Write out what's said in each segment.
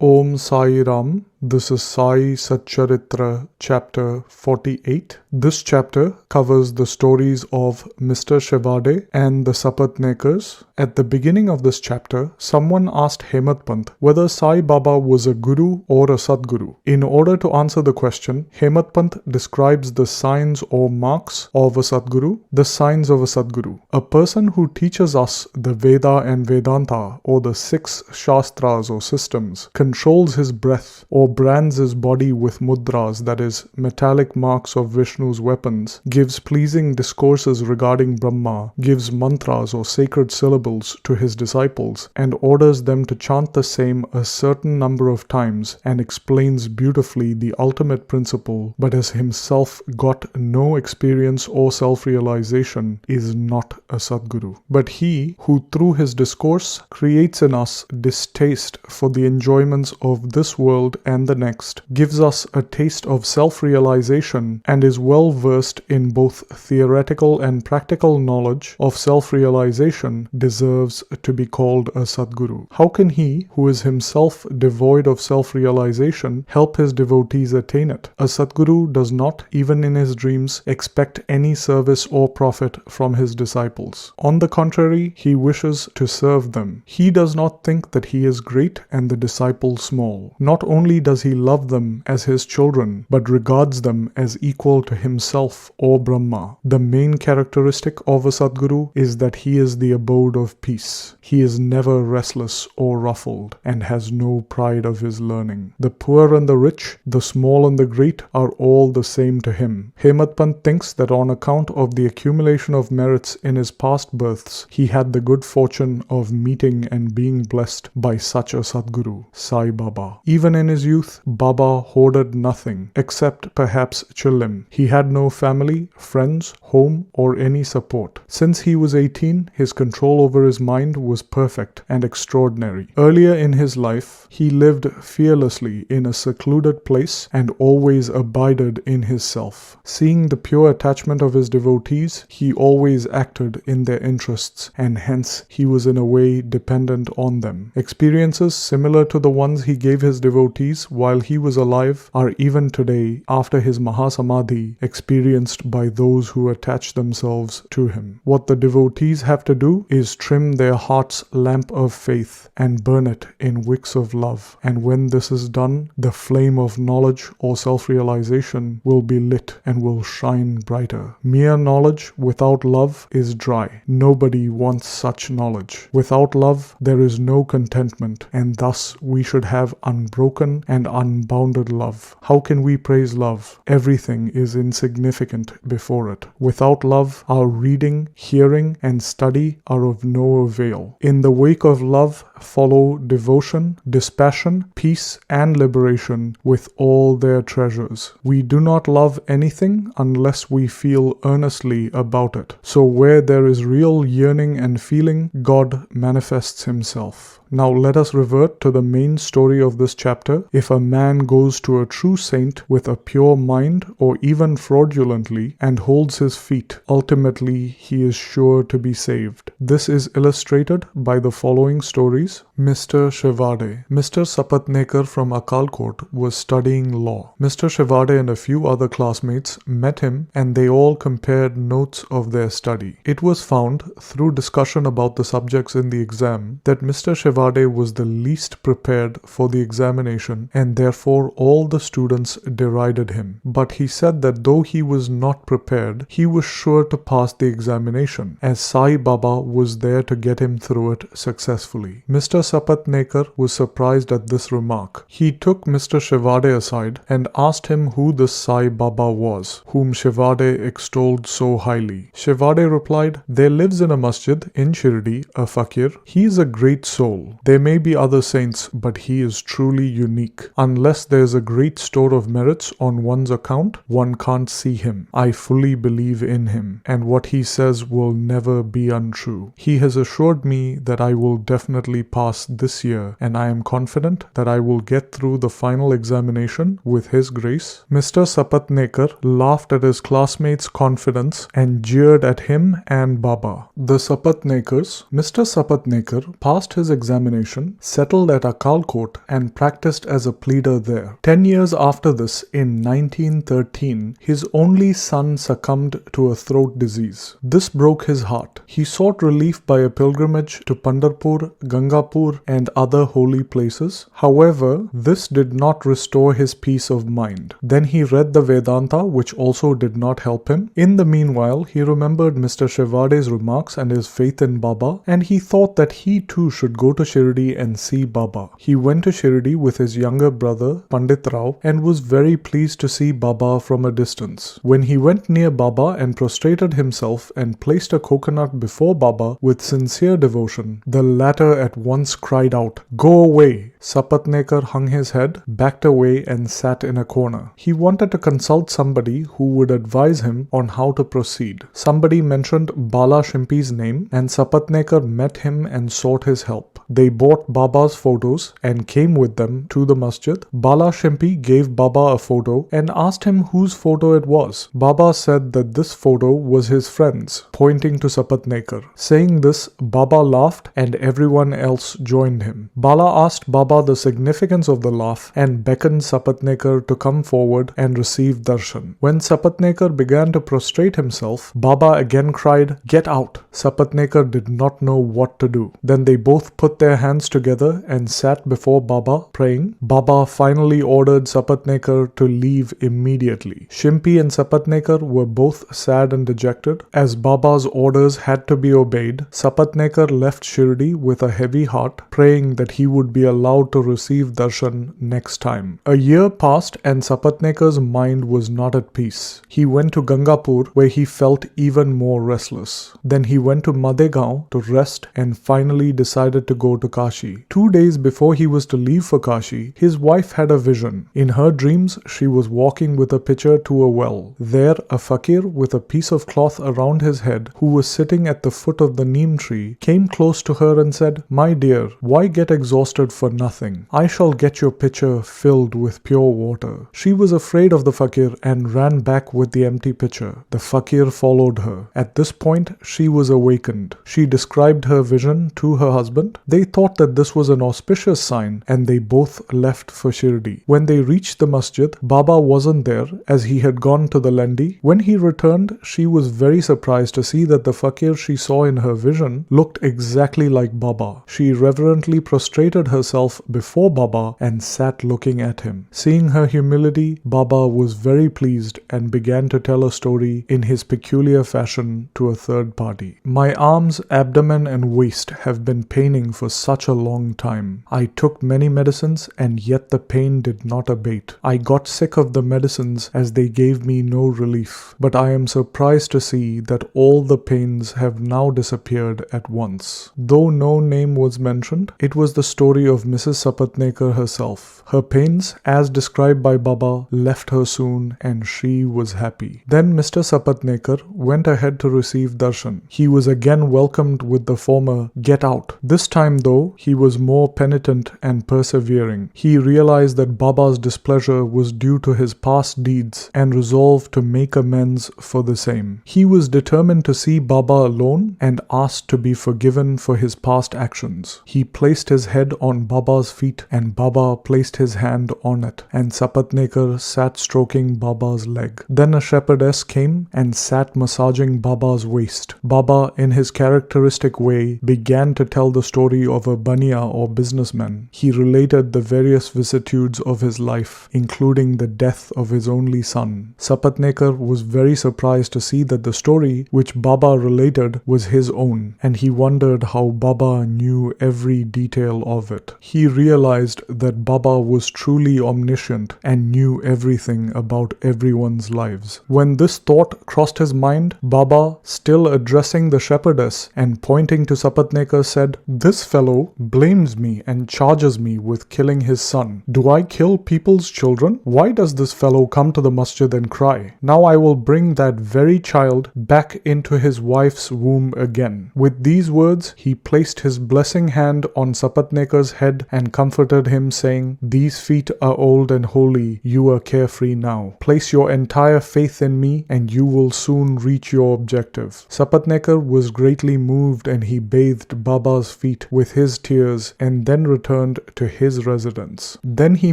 Om Sai Ram. This is Sai Satcharitra chapter 48. This chapter covers the stories of Mr. Shivade and the Sapatnekars. At the beginning of this chapter, someone asked Hemadpant whether Sai Baba was a guru or a Sadguru. In order to answer the question, Hemadpant describes the signs or marks of a Sadguru. The signs of a Sadguru. A person who teaches us the Veda and Vedanta, or the 6 Shastras or systems, controls his breath or brands his body with mudras, that is, metallic marks of Vishnu's weapons, gives pleasing discourses regarding Brahma, gives mantras or sacred syllables to his disciples, and orders them to chant the same a certain number of times, and explains beautifully the ultimate principle, but has himself got no experience or self-realization, is not a Sadguru. But he who through his discourse creates in us distaste for the enjoyments of this world and the next, gives us a taste of self-realization, and is well versed in both theoretical and practical knowledge of self-realization, deserves to be called a Sadguru. How can he, who is himself devoid of self-realization, help his devotees attain it? A Sadguru does not, even in his dreams, expect any service or profit from his disciples. On the contrary, he wishes to serve them. He does not think that he is great and the disciple small. Not only does he love them as his children, but regards them as equal to himself or Brahma. The main characteristic of a Sadguru is that he is the abode of peace. He is never restless or ruffled, and has no pride of his learning. The poor and the rich, the small and the great, are all the same to him. Hemadpant thinks that on account of the accumulation of merits in his past births, he had the good fortune of meeting and being blessed by such a Sadguru, Sai Baba. Even in his youth, Baba hoarded nothing, except perhaps chilim. He had no family, friends, home, or any support. Since he was 18, his control over his mind was perfect and extraordinary. Earlier in his life, he lived fearlessly in a secluded place and always abided in his self. Seeing the pure attachment of his devotees, he always acted in their interests, and hence he was in a way dependent on them. Experiences similar to the ones he gave his devotees while he was alive are even today, after his Mahasamadhi, experienced by those who attach themselves to him. What the devotees have to do is trim their heart's lamp of faith and burn it in wicks of love, and when this is done, the flame of knowledge or self-realization will be lit and will shine brighter. Mere knowledge without love is dry. Nobody wants such knowledge. Without love, there is no contentment, and thus we should have unbroken and unbounded love. How can we praise love? Everything is insignificant before it. Without love, our reading, hearing, and study are of no avail. In the wake of love follow devotion, dispassion, peace, and liberation with all their treasures. We do not love anything unless we feel earnestly about it. So where there is real yearning and feeling, God manifests himself. Now let us revert to the main story of this chapter. If a man goes to a true saint with a pure mind, or even fraudulently, and holds his feet, ultimately he is sure to be saved. This is illustrated by the following stories. Mr. Shivade. Mr. Sapatnekar from Akalkot was studying law. Mr. Shivade and a few other classmates met him, and they all compared notes of their study. It was found, through discussion about the subjects in the exam, that Mr. Shivade was the least prepared for the examination, and therefore all the students derided him. But he said that though he was not prepared, he was sure to pass the examination, as Sai Baba was there to get him through it successfully. Mr. Sapatnekar was surprised at this remark. He took Mr. Shivade aside and asked him who this Sai Baba was, whom Shivade extolled so highly. Shivade replied, "There lives in a masjid in Shirdi a fakir. He is a great soul. There may be other saints, but he is truly unique. weak. Unless there's a great store of merits on one's account, one can't see him. I fully believe in him, and what he says will never be untrue. He has assured me that I will definitely pass this year, and I am confident that I will get through the final examination with his grace. Mr. Sapatnekar laughed at his classmates' confidence and jeered at him and Baba. The Sapatnekars. Mr. Sapatnekar passed his examination, settled at Akalkot, and practiced as a pleader there. 10 years after this, in 1913, his only son succumbed to a throat disease. This broke his heart. He sought relief by a pilgrimage to Pandharpur, Gangapur, and other holy places. However, this did not restore his peace of mind. Then he read the Vedanta, which also did not help him. In the meanwhile, he remembered Mr. Shivade's remarks and his faith in Baba, and he thought that he too should go to Shirdi and see Baba. He went to Shirdi with his younger brother, Pandit Rao, and was very pleased to see Baba from a distance. When he went near Baba and prostrated himself and placed a coconut before Baba with sincere devotion, the latter at once cried out, "Go away!" Sapatnekar hung his head, backed away, and sat in a corner. He wanted to consult somebody who would advise him on how to proceed. Somebody mentioned Bala Shimpi's name, and Sapatnekar met him and sought his help. They bought Baba's photos and came with them to the masjid. Bala Shimpi gave Baba a photo and asked him whose photo it was. Baba said that this photo was his friend's, pointing to Sapatnekar. Saying this, Baba laughed and everyone else joined him. Bala asked Baba the significance of the laugh and beckoned Sapatnekar to come forward and receive darshan. When Sapatnekar began to prostrate himself, Baba again cried, "Get out!" Sapatnekar did not know what to do. Then they both put their hands together and sat before Baba praying. Baba finally ordered Sapatnekar to leave immediately. Shimpi and Sapatnekar were both sad and dejected. As Baba's orders had to be obeyed, Sapatnekar left Shirdi with a heavy heart, praying that he would be allowed to receive darshan next time. A year passed and Sapatnekar's mind was not at peace. He went to Gangapur, where he felt even more restless. Then he went to Madegaon to rest and finally decided to go to Kashi. 2 days before he was to leave for Kashi, his wife had a vision. In her dreams, she was walking with a pitcher to a well. There, a fakir with a piece of cloth around his head, who was sitting at the foot of the neem tree, came close to her and said, "My dear, why get exhausted for nothing? I shall get your pitcher filled with pure water." She was afraid of the fakir and ran back with the empty pitcher. The fakir followed her. At this point, she was awakened. She described her vision to her husband. They thought that this was an auspicious sign and they both left for Shirdi. When they reached the masjid, Baba wasn't there as he had gone to the Lendi. When he returned, she was very surprised to see that the fakir she saw in her vision looked exactly like Baba. She reverently prostrated herself before Baba and sat looking at him. Seeing her humility, Baba was very pleased and began to tell a story in his peculiar fashion to a third party. "My arms, abdomen and waist have been paining for such a long time. I took many medicines and yet the pain did not abate. I got sick of the medicines as they gave me no relief. But I am surprised to see that all the pains have now disappeared at once." Though no name was mentioned, it was the story of Mrs. Sapatnekar herself. Her pains, as described by Baba, left her soon and she was happy. Then Mr. Sapatnekar went ahead to receive darshan. He was again welcomed with the former "Get out." This time though, he was more penitent and persevering. He realized that Baba's displeasure was due to his past deeds and resolved to make amends for the same. He was determined to see Baba alone and asked to be forgiven for his past actions. He placed his head on Baba's feet and Baba placed his hand on it, and Sapatnekar sat stroking Baba's leg. Then a shepherdess came and sat massaging Baba's waist. Baba, in his characteristic way, began to tell the story of a baniya or businessman. He related the various vicissitudes of his life, including the death of his only son. Sapatnekar was very surprised to see that the story which Baba related was his own, and he wondered how Baba knew every detail of it. He realized that Baba was truly omniscient and knew everything about everyone's lives. When this thought crossed his mind, Baba, still addressing the shepherdess and pointing to Sapatnekar, said, "This fellow blames me and charges me with killing his son, "Do I kill people's children? Why does this fellow come to the masjid and cry? Now I will bring that very child back into his wife's womb again." With these words, he placed his blessing hand on Sapatnekar's head and comforted him, saying, "These feet are old and holy. You are carefree now. Place your entire faith in me and you will soon reach your objective." Sapatnekar was greatly moved and he bathed Baba's feet with his tears and then returned to his residence. Then he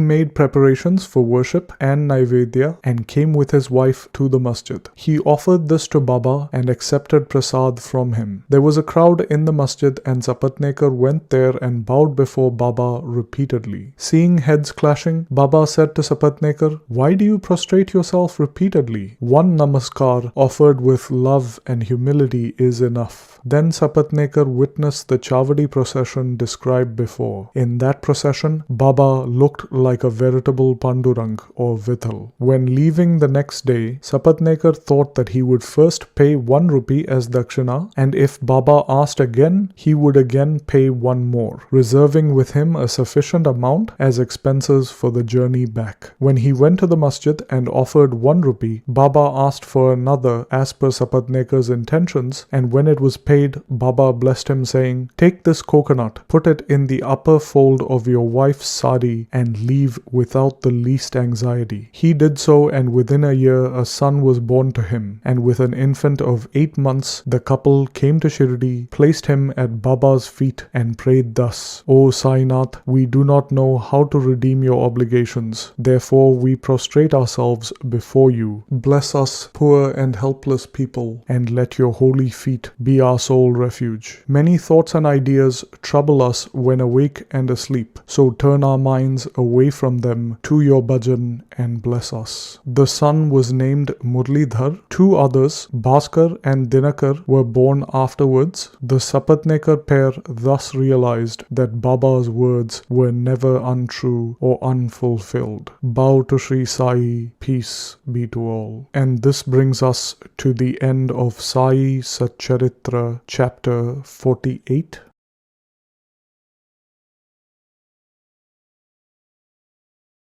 made preparations for worship and Naivedya and came with his wife to the masjid. He offered this to Baba and accepted prasad from him. There was a crowd in the masjid and Sapatnekar went there and bowed before Baba repeatedly. Seeing heads clashing, Baba said to Sapatnekar, "Why do you prostrate yourself repeatedly? One namaskar offered with love and humility is enough." Then Sapatnekar witnessed the Chavadi procession described before. In that procession, Baba looked like a veritable Pandurang or Vithal. When leaving the next day, Sapatnekar thought that he would first pay 1 rupee as dakshina, and if Baba asked again, he would again pay 1 more, reserving with him a sufficient amount as expenses for the journey back. When he went to the masjid and offered 1 rupee, Baba asked for another as per Sapatnekar's intentions, and when it was paid, Baba blessed him, saying, "Take this coconut, put it in the upper fold of your wife's sari and leave without the least anxiety." He did so, and within a year a son was born to him, and with an infant of 8 months the couple came to Shirdi, placed him at Baba's feet and prayed thus, "O Sainath, we do not know how to redeem your obligations, therefore we prostrate ourselves before you. Bless us, poor and helpless people, and let your holy feet be our sole refuge. Many thoughts and ideas trouble us when awake and asleep, so turn our minds away from them to your bhajan and bless us." The son was named Murlidhar. 2 others, Bhaskar and Dinakar, were born afterwards. The Sapatnekar pair thus realized that Baba's words were never untrue or unfulfilled. Bow to Shri Sai, peace be to all. And this brings us to the end of Sai Satcharitra chapter 48.